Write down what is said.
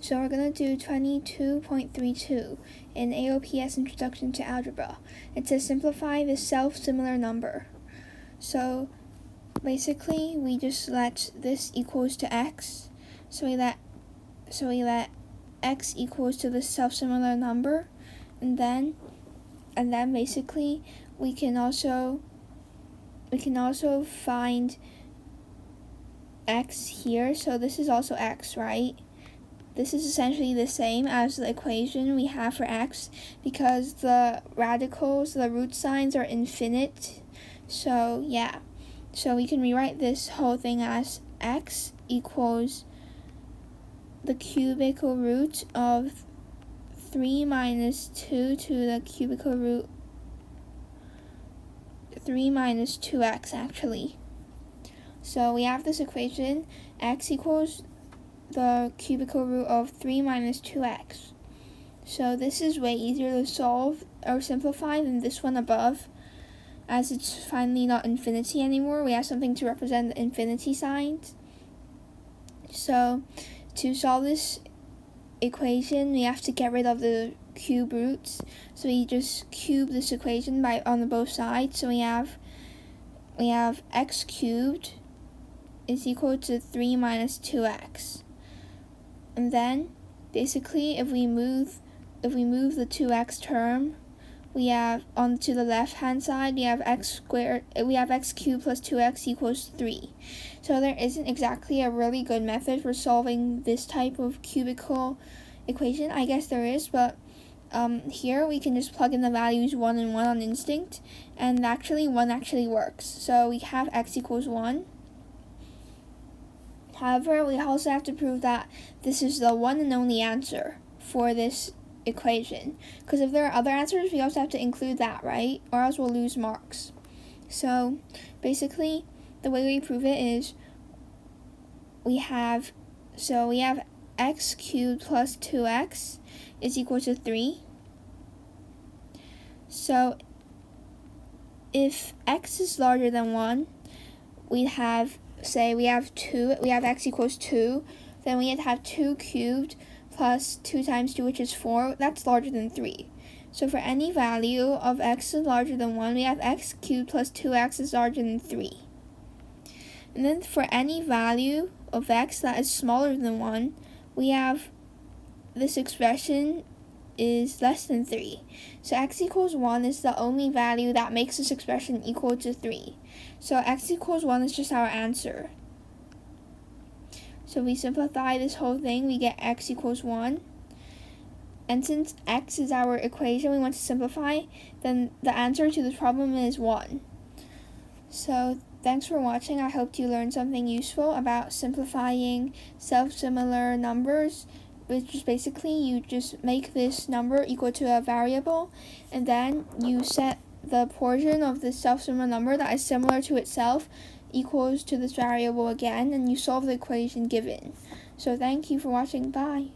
So we're going to do 22.32 in AOPS Introduction to Algebra. It says simplify the self-similar number. So basically we just let this equals to x. So we let x equals to the self-similar number, and then basically we can also find x here. So this is also x, right? This is essentially the same as the equation we have for x because the radicals, the root signs are infinite. So yeah, so we can rewrite this whole thing as x equals the cubical root of 3 minus 2 to the cubical root 3 minus 2x actually. So we have this equation, x equals the cubical root of 3 minus 2x. So this is way easier to solve or simplify than this one above, as it's finally not infinity anymore. We have something to represent the infinity signs. So to solve this equation, we have to get rid of the cube roots. So we just cube this equation on both sides. So we have x cubed is equal to 3 minus 2x. And then basically if we move the 2x term, we have onto the left hand side we have x cubed plus 2x equals 3. So there isn't exactly a really good method for solving this type of cubical equation. I guess there is, but here we can just plug in the values 1 and 1 on instinct, and actually 1 actually works. So we have x equals 1. However, we also have to prove that this is the one and only answer for this equation. Because if there are other answers, we also have to include that, right? Or else we'll lose marks. So basically, the way we prove it is we have x cubed plus 2x is equal to 3. So if x is larger than 1, we have x equals 2, then we have to have 2 cubed plus 2 times 2, which is 4. That's larger than 3. So for any value of x is larger than 1, we have x cubed plus 2x is larger than 3. And then for any value of x that is smaller than 1, we have this expression is less than 3. So x equals 1 is the only value that makes this expression equal to 3. So x equals 1 is just our answer. So we simplify this whole thing, we get x equals 1. And since x is our equation we want to simplify, then the answer to this problem is 1. So thanks for watching. I hope you learned something useful about simplifying self-similar numbers, which is basically you just make this number equal to a variable, and then you set the portion of the self-similar number that is similar to itself equals to this variable again, and you solve the equation given. So thank you for watching. Bye.